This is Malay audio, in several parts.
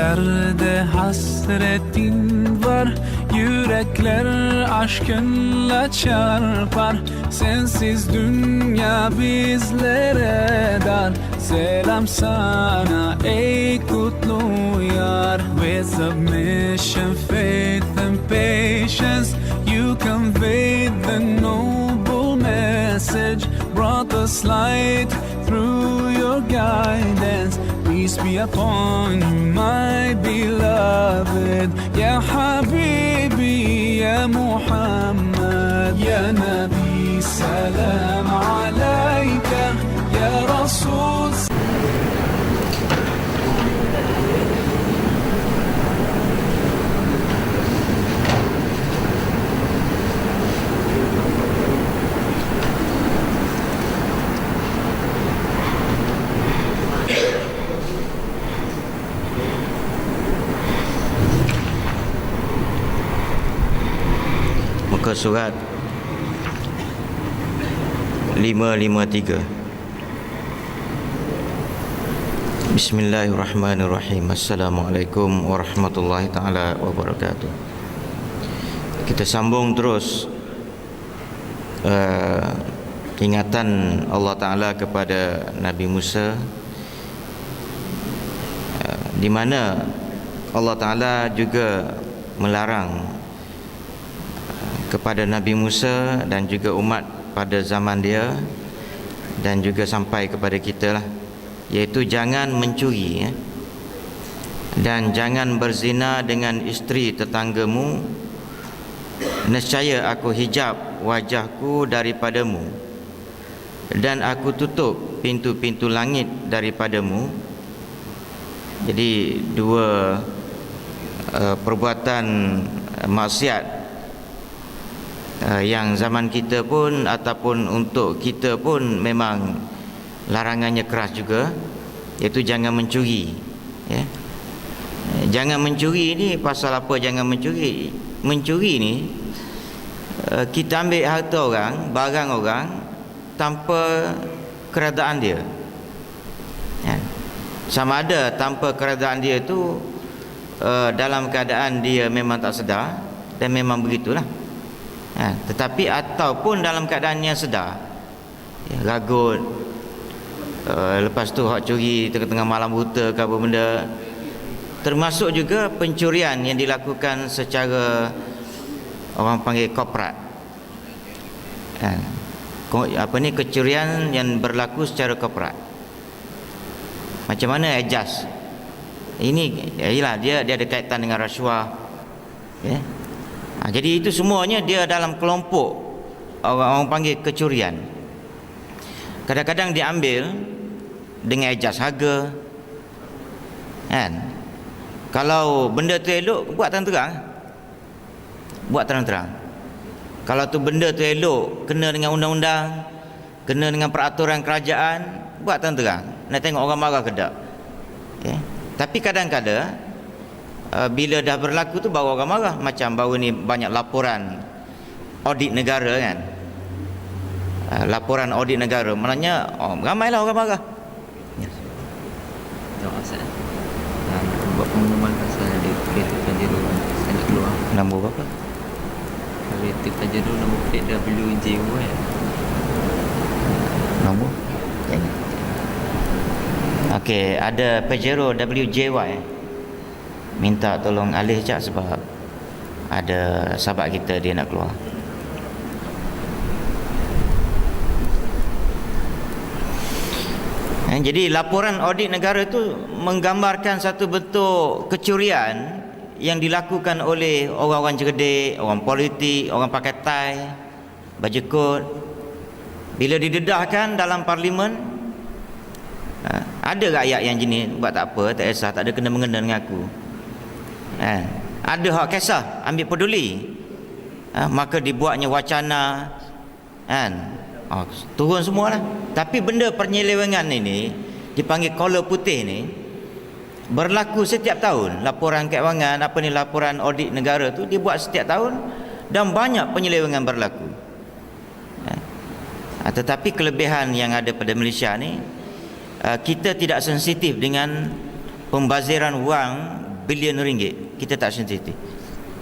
Gözlerde hasretin var, yürekler aşkınla çarpar. Sensiz dünya bizlere dar. Selam sana ey kutlu yar. With submission, faith and patience, you conveyed the noble message, brought us light through your guidance. Peace be upon you, my beloved. Ya Habibi, Ya Muhammad, Ya Nabi, salam alayka, Ya Rasul. Muka surat 553. Bismillahirrahmanirrahim. Assalamualaikum warahmatullahi taala wabarakatuh. Kita sambung terus ingatan Allah Ta'ala kepada Nabi Musa, di mana Allah Ta'ala juga melarang kepada Nabi Musa dan juga umat pada zaman dia dan juga sampai kepada kita lah, iaitu jangan mencuri dan jangan berzina dengan isteri tetanggamu. Nescaya aku hijab wajahku daripadamu dan aku tutup pintu-pintu langit daripadamu. Jadi dua perbuatan maksiat yang zaman kita pun ataupun untuk kita pun memang larangannya keras juga, iaitu jangan mencuri ya. Jangan mencuri ni pasal apa jangan mencuri? Mencuri ni kita ambil harta orang, barang orang tanpa keredaan dia ya. Sama ada tanpa keredaan dia tu dalam keadaan dia memang tak sedar dan memang begitulah. Tetapi ataupun dalam keadaan yang sedar ya, ragut, lepas tu hak curi tengah-tengah malam buta ke apa benda. Termasuk juga pencurian yang dilakukan secara orang panggil korporat kecurian yang berlaku secara korporat. Macam mana adjust ini? Ialah dia ada kaitan dengan rasuah ya. Jadi itu semuanya dia dalam kelompok orang panggil kecurian. Kadang-kadang diambil dengan ejas harga kan. Kalau benda tu elok, buat terang-terang. Buat terang-terang. Kalau tu benda tu elok, kena dengan undang-undang, kena dengan peraturan kerajaan, buat terang-terang. Nak tengok orang marah ke tak ya. Tapi kadang-kadang bila dah berlaku tu baru orang marah. Macam baru ni banyak laporan audit negara kan. Laporan audit negara, maknanya ramailah orang marah. Ya. Asal buat pengumuman pasal kreatif Pajero saya nak keluar. Nombor berapa? Kreatif Pajero nombor plate WJY. Nombor? Jangan. Okey, ada Pajero WJY. Minta tolong alih sekejap sebab ada sahabat kita dia nak keluar. Jadi laporan audit negara tu menggambarkan satu bentuk kecurian yang dilakukan oleh orang-orang cerdik, orang politik, orang pakai tai, baju kot. Bila didedahkan dalam parlimen, ada rakyat yang jenis buat tak apa, tak kisah, tak ada kena-mengena dengan aku. Ada hak kisah, ambil peduli, maka dibuatnya wacana turun semualah. Tapi benda penyelewengan ini dipanggil kola putih ni berlaku setiap tahun. Laporan keuangan laporan audit negara tu dibuat setiap tahun dan banyak penyelewengan berlaku. Tetapi kelebihan yang ada pada Malaysia ni, kita tidak sensitif dengan pembaziran wang bilion ringgit, kita tak sensitif.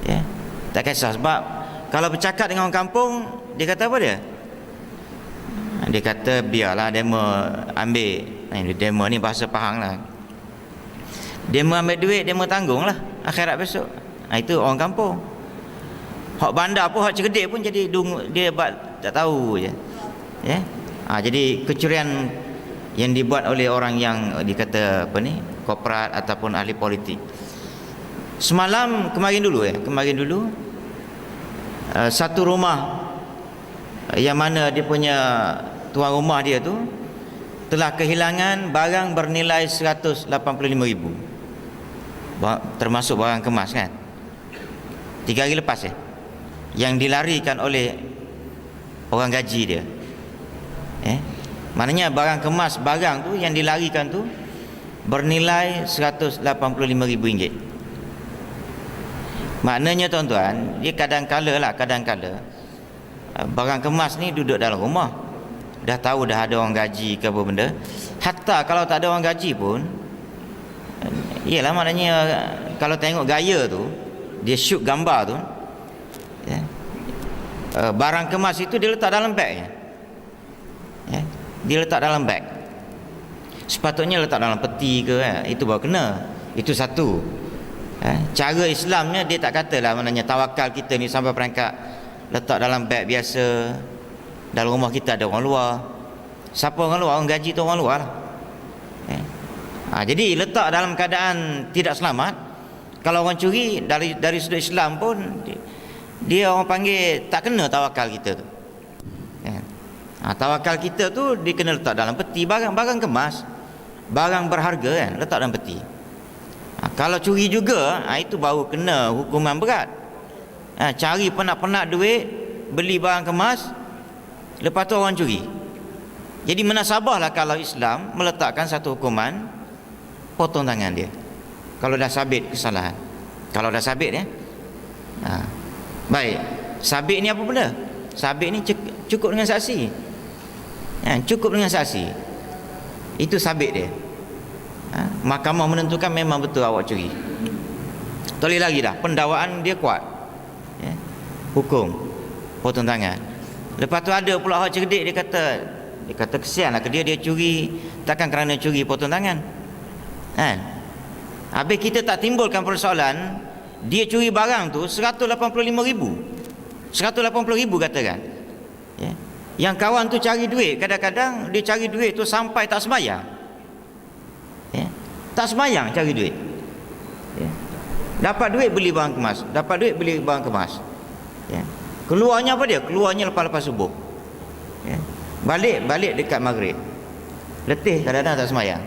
Ya. Tak kisah, sebab kalau bercakap dengan orang kampung, dia kata apa dia? Dia kata biarlah demo ambil. Demo ni bahasa Pahang lah. Demo ambil duit, demo tanggung lah akhirat besok. Itu orang kampung. Hak bandar pun, hak cerdik pun jadi dia buat tak tahu je. Ya. Jadi kecurian yang dibuat oleh orang yang dikata apa ni, korporat ataupun ahli politik. Kemarin dulu satu rumah yang mana dia punya tuan rumah dia tu telah kehilangan barang bernilai 185,000, termasuk barang kemas kan, 3 hari lepas yang dilarikan oleh orang gaji dia. Maknanya barang kemas, barang tu yang dilarikan tu bernilai RM185,000. Maknanya tuan-tuan, dia kadang-kala barang kemas ni duduk dalam rumah, dah tahu dah ada orang gaji ke apa benda. Hatta kalau tak ada orang gaji pun, iyalah, maknanya kalau tengok gaya tu, dia shoot gambar tu, barang kemas itu dia letak dalam beg. Dia letak dalam beg. Sepatutnya letak dalam peti ke, itu baru kena. Itu satu. Cara Islamnya dia tak katalah maknanya tawakal kita ni sampai perangkat letak dalam beg biasa. Dalam rumah kita ada orang luar. Siapa orang luar? Orang gaji tu orang luar lah. Jadi letak dalam keadaan tidak selamat. Kalau orang curi dari sudut Islam pun dia orang panggil tak kena tawakal kita tu. Tawakal kita tu dia kena letak dalam peti. Barang kemas, barang berharga kan, letak dalam peti. Kalau curi juga, itu baru kena hukuman berat. Cari penat-penat duit, beli barang kemas, lepas tu orang curi. Jadi menasabahlah kalau Islam meletakkan satu hukuman, potong tangan dia kalau dah sabit kesalahan. Kalau dah sabit baik, sabit ni apa benda? Sabit ni cukup dengan saksi. Cukup dengan saksi, itu sabit dia. Mahkamah menentukan memang betul awak curi, tak boleh lagi dah, pendakwaan dia kuat, hukum potong tangan. Lepas tu ada pula orang cerdik, dia kata kesian lah ke dia curi, takkan kerana curi potong tangan kan. Habis kita tak timbulkan persoalan, dia curi barang tu 185,000 katakan. Yang kawan tu cari duit, kadang-kadang dia cari duit tu sampai tak sembahyang. Tak sembahyang cari duit. Dapat duit beli barang kemas, keluarnya apa dia? Keluarnya lepas subuh. Balik dekat maghrib. Letih, kadang-kadang tak sembahyang.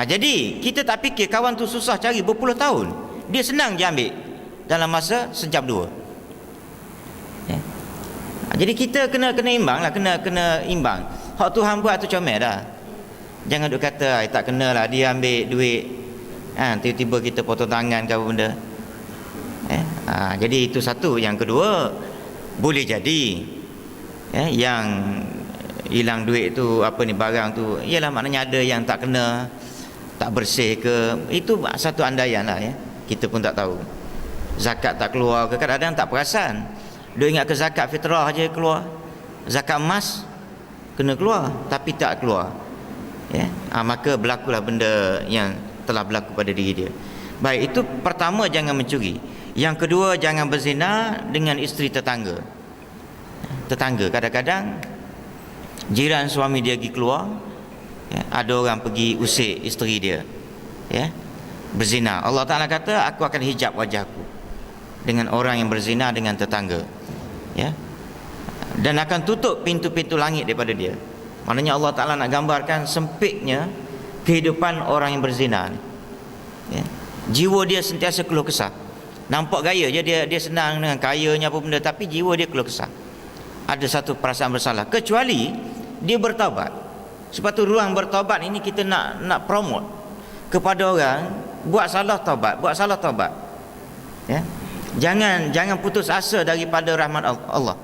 Jadi kita tak fikir kawan tu susah cari berpuluh tahun, dia senang je ambil dalam masa sejam dua. Jadi kita kena imbang lah, kena imbang. Hak Tuhan buat tu comel dah. Jangan duk kata tak kena lah dia ambil duit, tiba-tiba kita potong tangan ke apa benda. Jadi itu satu. Yang kedua, boleh jadi yang hilang duit tu, barang tu, ialah maknanya ada yang tak kena, tak bersih ke. Itu satu andaian lah, kita pun tak tahu. Zakat tak keluar ke, kadang-kadang tak perasan. Dia ingat ke zakat fitrah aja keluar, zakat emas kena keluar tapi tak keluar. Maka berlakulah benda yang telah berlaku pada diri dia. Baik, itu pertama, jangan mencuri. Yang kedua, jangan berzina dengan isteri tetangga. Kadang-kadang jiran suami dia pergi keluar, ada orang pergi usik isteri dia, berzina. Allah Ta'ala kata, aku akan hijab wajahku dengan orang yang berzina dengan tetangga, dan akan tutup pintu-pintu langit daripada dia. Maknanya Allah Ta'ala nak gambarkan sempitnya kehidupan orang yang berzina ni. Jiwa dia sentiasa keluh kesah. Nampak gaya je dia senang dengan kayanya apa benda, tapi jiwa dia keluh kesah. Ada satu perasaan bersalah, kecuali dia bertaubat. Sebab tu ruang bertaubat ini kita nak promote kepada orang, buat salah taubat. Jangan putus asa daripada rahmat Allah.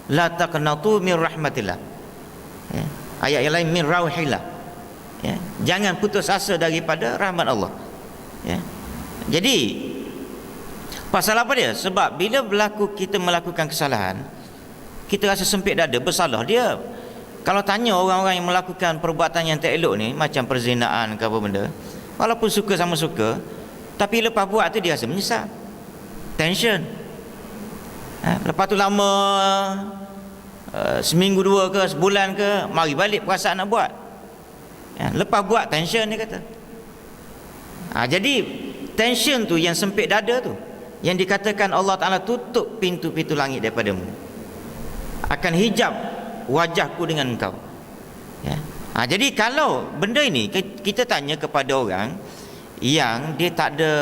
La taqnatu min rahmatillah. Ayat yang lain min rauhillah. Jangan putus asa daripada rahmat Allah. Jadi pasal apa dia? Sebab bila kita melakukan kesalahan, kita rasa sempit dada, bersalah. Dia kalau tanya orang-orang yang melakukan perbuatan yang tak elok ni, macam perzinaan ke apa benda, walaupun suka sama suka, tapi lepas buat tu dia rasa menyesal, tension. Lepas tu lama, seminggu dua ke sebulan ke, mari balik perasaan nak buat. Lepas buat tension dia kata. Jadi tension tu yang sempit dada tu, yang dikatakan Allah Ta'ala tutup pintu-pintu langit daripadamu, akan hijab wajahku dengan engkau. Jadi kalau benda ini kita tanya kepada orang yang dia tak ada,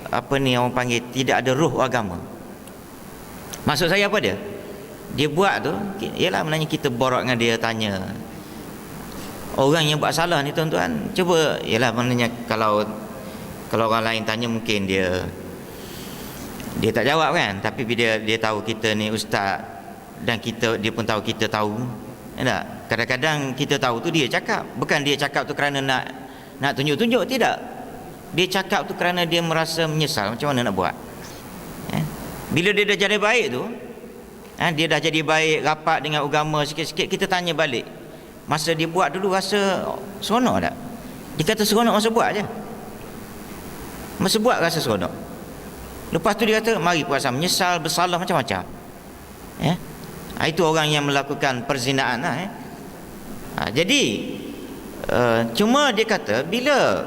apa ni orang panggil, tidak ada ruh agama. Maksud saya apa dia? Dia buat tu, ialah maknanya kita borak dengan dia, tanya. Orang yang buat salah ni tuan-tuan, cuba, ialah maknanya kalau orang lain tanya mungkin dia tak jawab kan, tapi dia tahu kita ni ustaz, dan dia pun tahu kita tahu. Tak? Kadang-kadang kita tahu tu dia cakap, bukan dia cakap tu kerana nak tunjuk-tunjuk, tidak. Dia cakap tu kerana dia merasa menyesal, macam mana nak buat. Bila dia dah jadi baik tu, dia dah jadi baik, rapat dengan agama sikit-sikit, kita tanya balik, masa dia buat dulu rasa seronok tak? Dia kata seronok masa buat je, masa buat rasa seronok. Lepas tu dia kata mari perasaan menyesal, bersalah, macam-macam. Itu orang yang melakukan perzinaan lah. Jadi cuma dia kata bila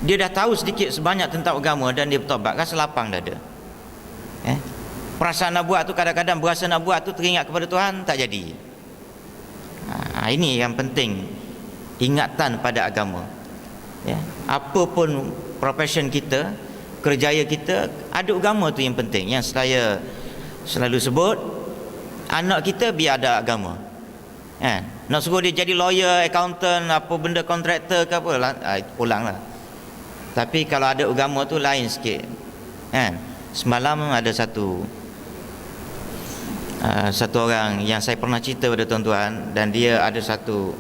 dia dah tahu sedikit sebanyak tentang agama dan dia bertaubat, rasa lapang dada. Perasaan nak buat tu, kadang-kadang berasa nak buat tu, teringat kepada Tuhan, tak jadi. Ini yang penting, ingatan pada agama. Apa pun profession kita, kerjaya kita, ada agama tu yang penting. Yang saya selalu sebut, anak kita biar ada agama. Nak suruh dia jadi lawyer, accountant, apa benda, kontraktor ke apa, pulanglah. Tapi kalau ada agama tu lain sikit. Semalam ada satu orang yang saya pernah cerita pada tuan-tuan, dan dia ada satu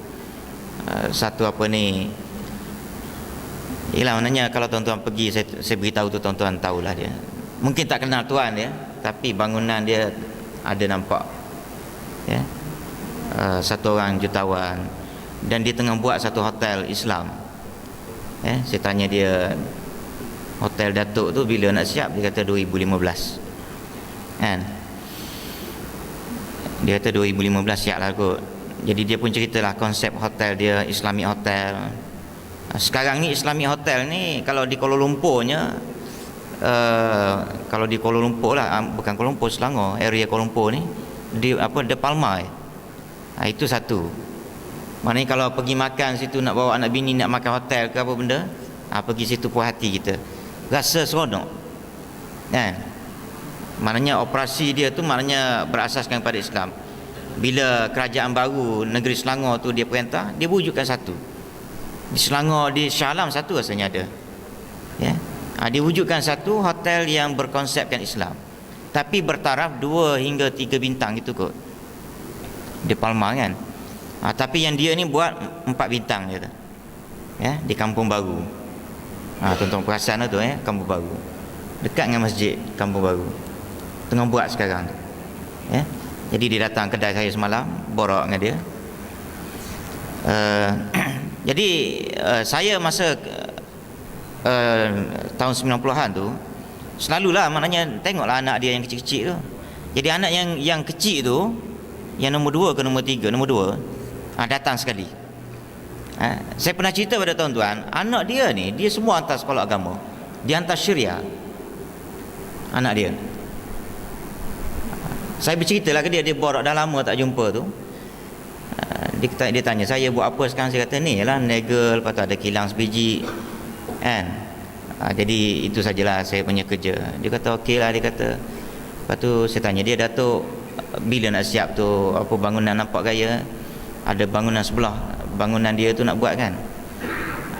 apa ni, ialah maknanya kalau tuan-tuan pergi, saya beritahu tu, tuan-tuan tahulah dia. Mungkin tak kenal tuan dia, tapi bangunan dia ada nampak. Satu orang jutawan, dan dia tengah buat satu hotel Islam. Saya tanya dia, hotel Datuk tu bila nak siap? Dia kata 2015. Dia kata 2015 siap lah kot. Jadi dia pun ceritalah konsep hotel dia, Islamic hotel. Sekarang ni Islamic hotel ni, kalau di Kuala Lumpurnya, kalau di Kuala Lumpur lah, bukan Kuala Lumpur, Selangor, area Kuala Lumpur ni, di apa, De Palma. Itu satu. Maknanya kalau pergi makan situ, nak bawa anak bini nak makan hotel ke apa benda, pergi situ puas hati kita, rasa seronok. Maknanya operasi dia tu maknanya berasaskan pada Islam. Bila kerajaan baru negeri Selangor tu dia perintah, dia wujudkan satu. Di Selangor, di Shah Alam satu rasanya ada. Dia wujudkan satu hotel yang berkonsepkan Islam, tapi bertaraf 2 hingga 3 bintang gitu kot. Di Palma kan. Tapi yang dia ni buat 4 bintang je tu. Di Kampung Baru. Tuan-tuan perasan tu Kampung Baru. Dekat dengan masjid Kampung Baru. Tengah buat sekarang. Jadi dia datang kedai saya semalam, borak dengan dia. Jadi saya masa tahun 90-an tu, selalulah maknanya tengoklah anak dia yang kecil-kecil tu. Jadi anak yang kecil tu, yang nombor 2 ke nombor 3, nombor 2, datang sekali. Saya pernah cerita pada tuan-tuan, anak dia ni, dia semua hantar sekolah agama. Dia hantar Syria, anak dia. Saya berceritalah ke dia borak dah lama tak jumpa tu. Dia tanya saya buat apa sekarang. Saya kata ni lah negel, lepas tu ada kilang sebiji kan. Jadi itu sajalah saya punya kerja. Dia kata okey lah, dia kata. Lepas tu saya tanya dia, Datuk bila nak siap tu, apa bangunan nampak gaya? Ada bangunan sebelah, bangunan dia tu nak buat kan.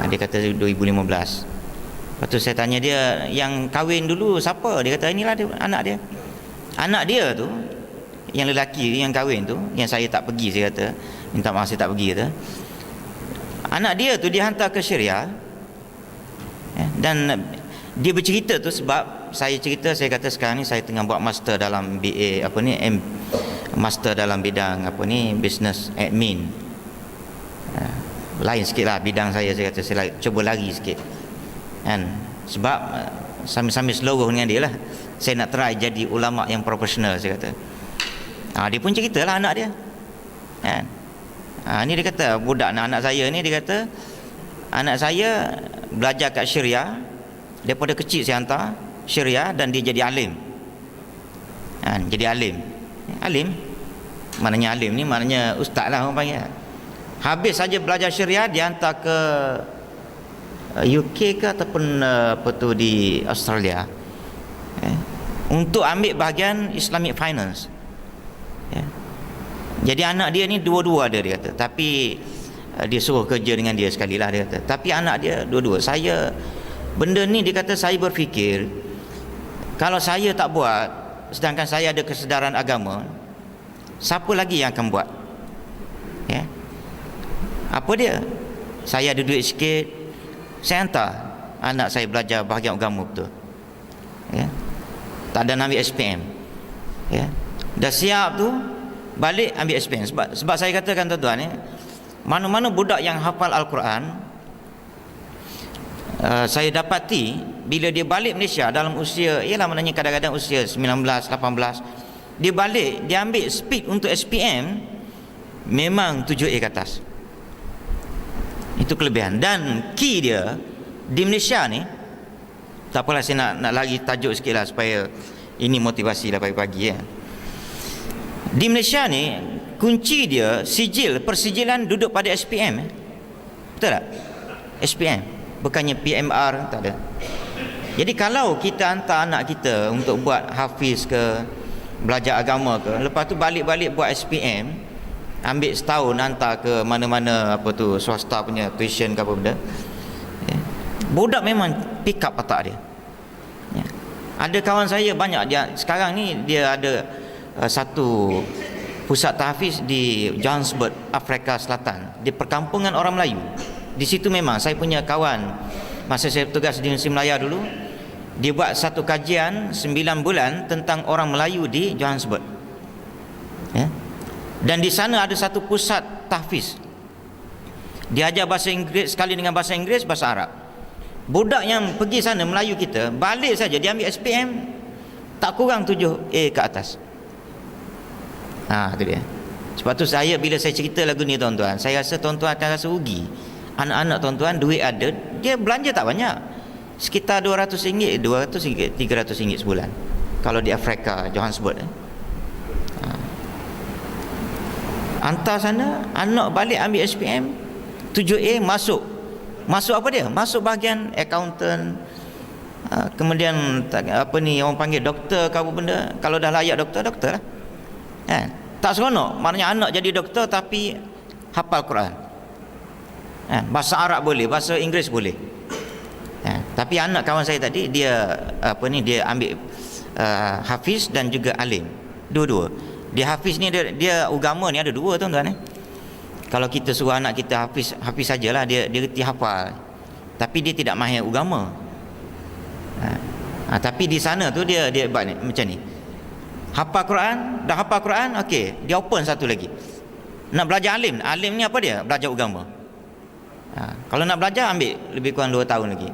Dia kata 2015. Lepas tu saya tanya dia, yang kahwin dulu siapa? Dia kata inilah dia, anak dia. Anak dia tu, yang lelaki yang kahwin tu, yang saya tak pergi, saya kata minta maaf saya tak pergi kata. Anak dia tu dia hantar ke Syria, dan Dia bercerita tu sebab saya cerita, saya kata sekarang ni saya tengah buat master dalam BA master dalam bidang business admin. Lain sikit lah bidang saya kata saya cuba lari sikit kan, sebab sambil-sambil seluruh dengan dia lah saya nak try jadi ulama yang profesional, saya kata. Dia pun cerita lah anak dia kan. Ni dia kata budak anak saya ni, dia kata anak saya belajar kat Syria, daripada kecil saya hantar Syria dan dia jadi alim kan, jadi alim. Maknanya alim ni maknanya ustaz lah orang panggil. Habis saja belajar Syariah dia hantar ke UK ke ataupun di Australia untuk ambil bahagian Islamic Finance. Jadi anak dia ni dua-dua ada, dia kata. Tapi dia suruh kerja dengan dia sekali lah, dia kata. Tapi anak dia dua-dua. Benda ni dia kata saya berfikir kalau saya tak buat, sedangkan saya ada kesedaran agama, siapa lagi yang akan buat? Apa dia? Saya ada duit sikit, saya hantar anak saya belajar bahagian agama betul. Tak ada nak ambil SPM. Dah siap tu balik ambil SPM. Sebab saya katakan tuan-tuan, mana-mana budak yang hafal Al-Quran, saya dapati bila dia balik Malaysia dalam usia, ialah maknanya kadang-kadang usia 19, 18, dia balik, dia ambil speed untuk SPM memang 7A ke atas. Itu kelebihan. Dan key dia di Malaysia ni, tak apalah saya nak lagi tajuk sikit lah supaya ini motivasi lah pagi-pagi Di Malaysia ni kunci dia persijilan duduk pada SPM. Betul tak? SPM, bukannya PMR, tak ada. Jadi kalau kita hantar anak kita untuk buat hafiz ke, belajar agama ke, lepas tu balik-balik buat SPM, ambil setahun hantar ke mana-mana swasta punya tuition ke apa benda, budak memang pick up otak dia. Ada kawan saya banyak, dia sekarang ni dia ada satu pusat tahfiz di Johannesburg, Afrika Selatan, di perkampungan orang Melayu. Di situ memang saya punya kawan, masa saya bertugas di Universiti Melaya dulu, dia buat satu kajian 9 bulan tentang orang Melayu di Johannesburg. Dan di sana ada satu pusat tahfiz. Dia ajar bahasa Inggeris sekali dengan bahasa Inggeris, bahasa Arab. Budak yang pergi sana Melayu kita, balik saja dia ambil SPM tak kurang 7A ke atas. Itu dia. Sebab tu bila saya cerita lagu ni tuan-tuan, saya rasa tuan-tuan akan rasa rugi. Anak-anak tuan-tuan duit ada, dia belanja tak banyak. Sekitar RM200, RM300 sebulan. Kalau di Afrika, Johannesburg. Hantar sana, anak balik ambil SPM 7A, masuk apa dia? Masuk bahagian accountant, kemudian orang panggil doktor ke apa benda. Kalau dah layak doktor lah. Tak seronok, maknanya anak jadi doktor tapi hafal Quran. Bahasa Arab boleh, bahasa Inggeris boleh. Tapi anak kawan saya tadi, dia dia ambil hafiz dan juga alim, dua-dua. Dia hafiz ni, dia agama ni ada dua tuan-tuan. Kalau kita suruh anak kita hafiz sajalah, dia reti hafal, tapi dia tidak mahir agama. Tapi di sana tu dia buat ni, macam ni. Hafal Quran, dah hafal Quran, okey, dia open satu lagi. Nak belajar alim ni apa dia? Belajar agama. Kalau nak belajar ambil lebih kurang 2 tahun lagi.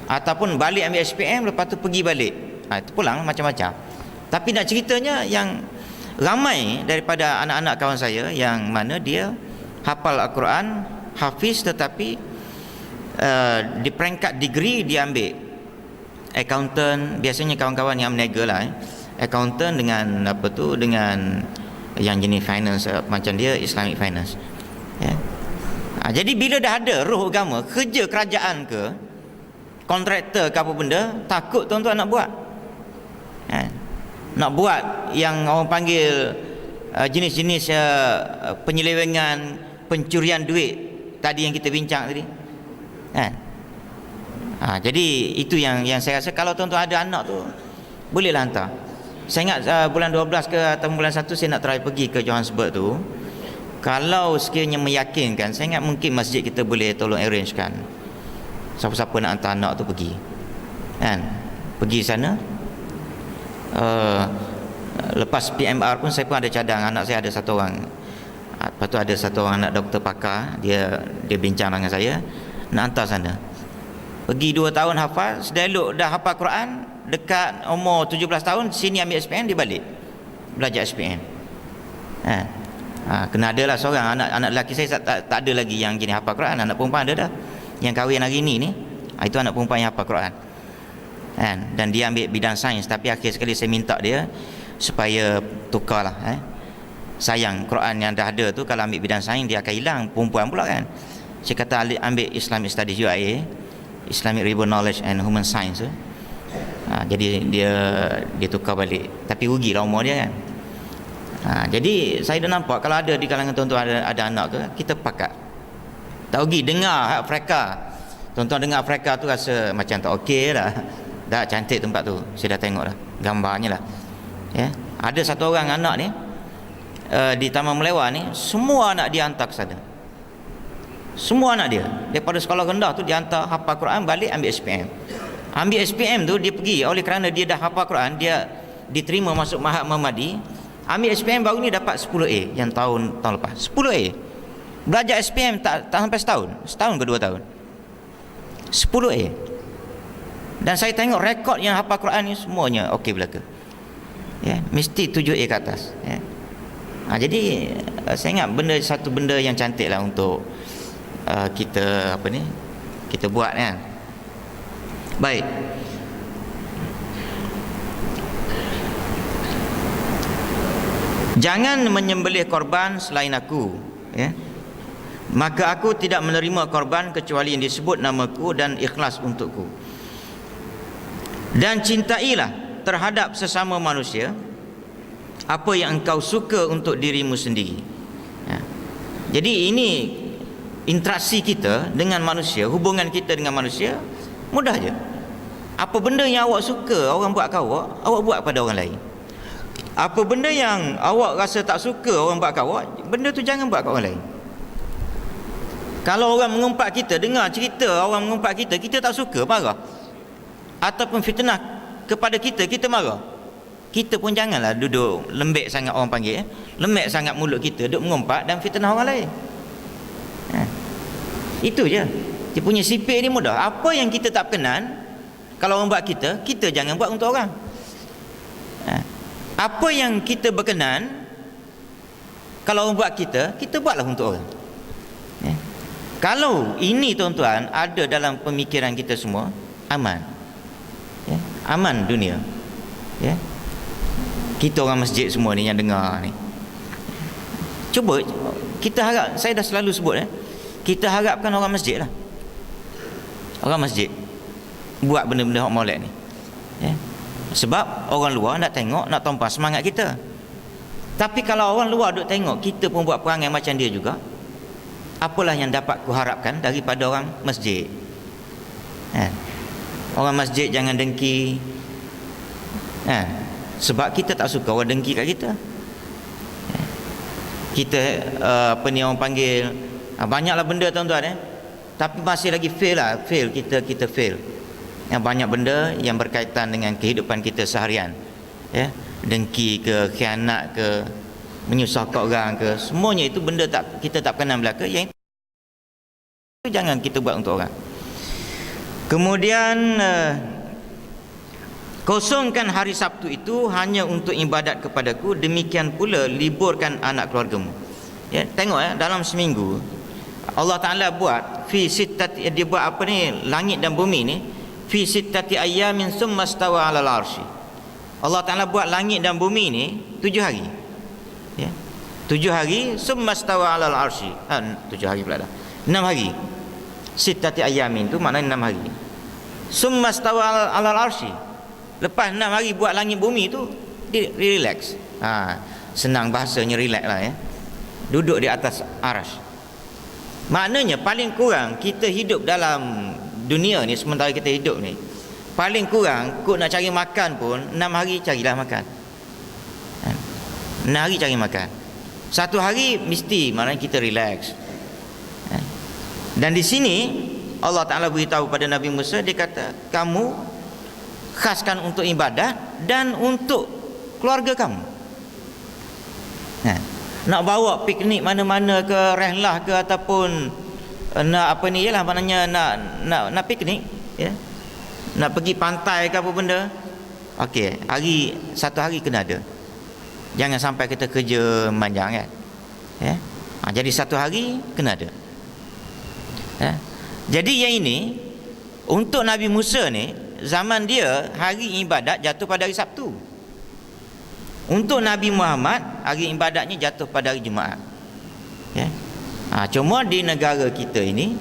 Ataupun balik ambil SPM, lepas tu pergi balik. Itu pulang macam-macam. Tapi nak ceritanya, yang ramai daripada anak-anak kawan saya yang mana dia hafal Al-Quran, hafiz, tetapi di peringkat degree dia ambil accountant. Biasanya kawan-kawan yang meniaga lah, accountant dengan dengan yang jenis finance, macam dia Islamic Finance. Jadi bila dah ada roh agama, kerja kerajaan ke, kontraktor ke apa benda, takut tuan-tuan nak buat. Nak buat yang orang panggil jenis-jenis penyelewengan, pencurian duit tadi yang kita bincang tadi. Jadi itu yang saya rasa, kalau tuan-tuan ada anak tu, bolehlah hantar. Saya ingat bulan 12 ke atau bulan 1 saya nak try pergi ke Johannesburg tu. Kalau sekiranya meyakinkan, saya ingat mungkin masjid kita boleh tolong arrangekan siapa-siapa nak hantar anak tu pergi. kan, pergi sana. Lepas PMR pun saya pun ada cadang, anak saya ada satu orang. Lepas tu ada satu orang anak doktor pakar, dia bincang dengan saya nak hantar sana. Pergi 2 tahun hafal, sudah elok dah hafal Quran, dekat umur 17 tahun sini ambil SPM, dia balik belajar SPM. Kena ada lah seorang anak lelaki saya tak ada lagi yang jenis hafal Quran. Anak perempuan ada dah, yang kahwin hari ni itu anak perempuan yang hafal Quran. Dan dia ambil bidang sains, tapi akhir sekali saya minta dia supaya tukarlah. Sayang Quran yang dah ada tu kalau ambil bidang sains dia akan hilang, perempuan pula kan. Saya kata ambil Islamic Studies UIA, Islamic River Knowledge and Human Science. Jadi dia tukar balik, tapi rugilah umur dia kan. Jadi saya dah nampak kalau ada di kalangan tuan-tuan ada anak ke, kita pakat tak rugi dengar Afrika. Tuan-tuan dengar Afrika tu rasa macam tak okey lah. Dah cantik tempat tu, saya dah tengok dah gambarnya lah. Ada satu orang anak ni di Taman Melewa ni, semua anak dia hantar ke sana. Semua anak dia daripada sekolah rendah tu dia hantar hafal Quran, balik ambil SPM. Ambil SPM tu dia pergi, oleh kerana dia dah hafal Quran, dia diterima masuk Mahat Muhammadi. Ambil SPM baru ni dapat 10A yang tahun lepas. 10A. Belajar SPM tak sampai setahun ke 2 tahun. 10A. Dan saya tengok rekod yang hafal Quran ni semuanya okey belaka. Mesti 7A ke atas. Jadi saya ingat satu benda yang cantik lah untuk kita kita buat kan. Baik. Jangan menyembelih korban selain aku, maka aku tidak menerima korban kecuali yang disebut namaku dan ikhlas untukku. Dan cintailah terhadap sesama manusia apa yang engkau suka untuk dirimu sendiri. Jadi ini interaksi kita dengan manusia, hubungan kita dengan manusia mudah je. Apa benda yang awak suka orang buat ke awak buat pada orang lain. Apa benda yang awak rasa tak suka orang buat kat awak, benda tu jangan buat kat orang lain. Kalau orang mengumpat kita, dengar cerita orang mengumpat kita, kita tak suka, marah, ataupun fitnah kepada kita, kita marah, kita pun janganlah duduk lembek sangat, orang panggil lembek sangat mulut kita, duduk mengumpat dan fitnah orang lain. Itu je. Dia punya sipir ni mudah. Apa yang kita tak berkenan kalau orang buat kita, kita jangan buat untuk orang. Apa yang kita berkenan kalau orang buat kita, kita buatlah untuk orang. Kalau ini tuan-tuan ada dalam pemikiran kita semua, aman. Aman dunia. Kita orang masjid semua ni yang dengar ni, cuba kita harap, saya dah selalu sebut kita harapkan orang masjid lah, orang masjid buat benda-benda hak molek ni. Sebab orang luar nak tengok, nak tumpah semangat kita. Tapi kalau orang luar duk tengok kita pun buat perangai macam dia juga, apalah yang dapat kuharapkan daripada orang masjid. Orang masjid jangan dengki, sebab kita tak suka orang dengki kat kita. Kita orang panggil banyaklah benda tuan-tuan, tapi masih lagi fail kita fail. Yang banyak benda yang berkaitan dengan kehidupan kita seharian, dengki ke, khianat ke, menyusahkan orang ke, semuanya itu benda kita tak kenal belaka, yang itu jangan kita buat untuk orang. Kemudian kosongkan hari Sabtu itu hanya untuk ibadat kepadaku, demikian pula liburkan anak keluargamu. Tengok dalam seminggu Allah Ta'ala buat dia buat apa ni, langit dan bumi ni fi sittati ayyamin summa stawa 'alal 'arsy. Allah Ta'ala buat langit dan bumi ni 7 hari. 7 hari summa stawa 'alal 'arsy. 7 hari pula dah. 6 hari. Sittati ayyamin tu maknanya 6 hari. Summa stawa 'alal 'arsy. Lepas 6 hari buat langit bumi tu, dia relax. Senang bahasanya relax lah duduk di atas arasy. Maknanya paling kurang kita hidup dalam dunia ni, sementara kita hidup ni, paling kurang kau nak cari makan pun 6 hari carilah makan. 6 hari cari makan. 1 hari mesti maknanya kita relax. Dan di sini Allah Ta'ala beritahu pada Nabi Musa, dia kata kamu khaskan untuk ibadah dan untuk keluarga kamu. Nak bawa piknik mana-mana ke, rehlah ke, ataupun nak apa ni, ialah maknanya nak piknik, ya, nak pergi pantai ke apa benda, okey, satu hari kena ada. Jangan sampai kita kerja panjang kan, ya. Jadi satu hari kena ada, ya. Jadi yang ini untuk Nabi Musa ni, zaman dia hari ibadat jatuh pada hari Sabtu. Untuk Nabi Muhammad hari ibadatnya jatuh pada hari Jumaat, ya. Cuma di negara kita ini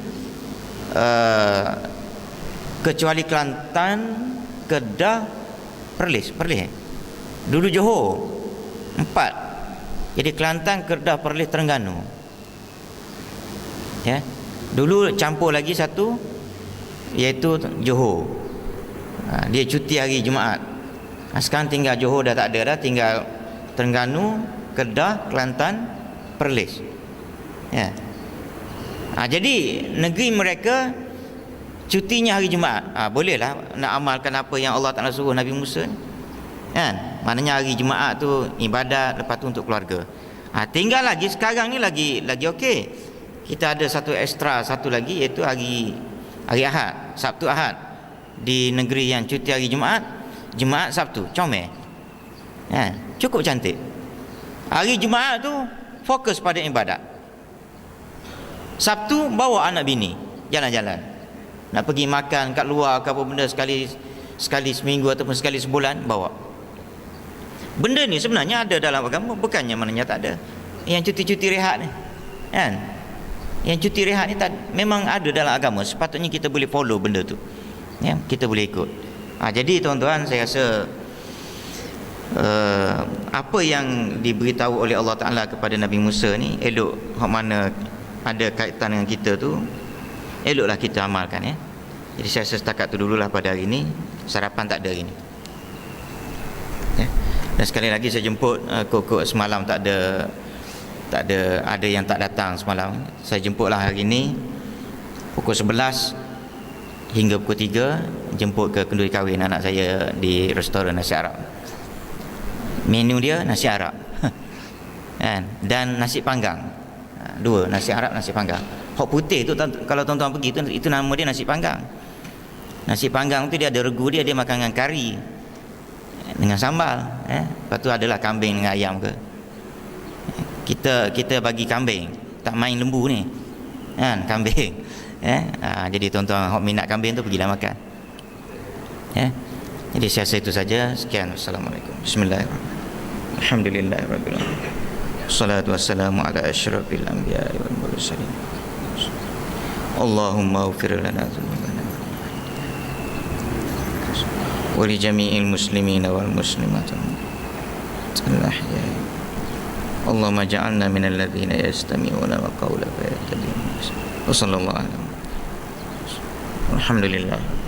kecuali Kelantan, Kedah, Perlis. Dulu Johor 4. Jadi Kelantan, Kedah, Perlis, Terengganu, ya. Dulu campur lagi satu, iaitu Johor. Dia cuti hari Jumaat. Sekarang tinggal Johor dah tak ada dah, tinggal Terengganu, Kedah, Kelantan, Perlis, ya. Jadi negeri mereka cutinya hari Jumaat. Bolehlah nak amalkan apa yang Allah Ta'ala suruh Nabi Musa, kan? Maknanya hari Jumaat tu ibadat, lepas tu untuk keluarga. Tinggal lagi sekarang ni lagi okey. Kita ada satu ekstra, satu lagi, iaitu hari Ahad, Sabtu Ahad. Di negeri yang cuti hari Jumaat, Sabtu, comel, ya, cukup cantik. Hari Jumaat tu fokus pada ibadat. Sabtu bawa anak bini jalan-jalan, nak pergi makan kat luar ke apa benda, sekali seminggu ataupun sekali sebulan bawa. Benda ni sebenarnya ada dalam agama, bukannya maknanya tak ada. Yang cuti-cuti rehat ni, kan? Yang cuti rehat ni memang ada dalam agama. Sepatutnya kita boleh follow benda tu, ya, kita boleh ikut. Jadi tuan-tuan, saya rasa apa yang diberitahu oleh Allah Ta'ala kepada Nabi Musa ni elok, hak mana ada kaitan dengan kita tu, eloklah kita amalkan, ya. Jadi saya rasa setakat tu dululah pada hari ni. Sarapan tak ada hari ni, ya. Dan sekali lagi saya jemput kok semalam tak ada yang tak datang semalam. Saya jemputlah hari ni pukul 11 hingga pukul 3, jemput ke kenduri kahwin anak saya di restoran nasi Arab. Menu dia nasi Arab kan, dan nasi panggang. Dua, nasi Arab, nasi panggang. Hok putih tu kalau tuan-tuan pergi tu, itu nama dia nasi panggang. Nasi panggang tu dia ada regu dia makan dengan kari, dengan sambal, lepas tu adalah kambing dengan ayam ke. Kita bagi kambing, tak main lembu ni, kan, kambing, jadi tuan-tuan hok minat kambing tu pergilah makan, ya. Jadi saya rasa itu saja. Sekian, Assalamualaikum. Bismillahirrahmanirrahim. Alhamdulillahirabbil alamin. Wassalatu wassalamu ala asyrafil anbiya'i wal mursalin. Allahumma ighfir lana dzunubana wa li jami'il muslimina wal muslimat. Allahumma ja'alna minal ladzina yastami'una al-qawla fayattabi'una ahsana. Wa sallallahu alaihi wa sallam. Alhamdulillah.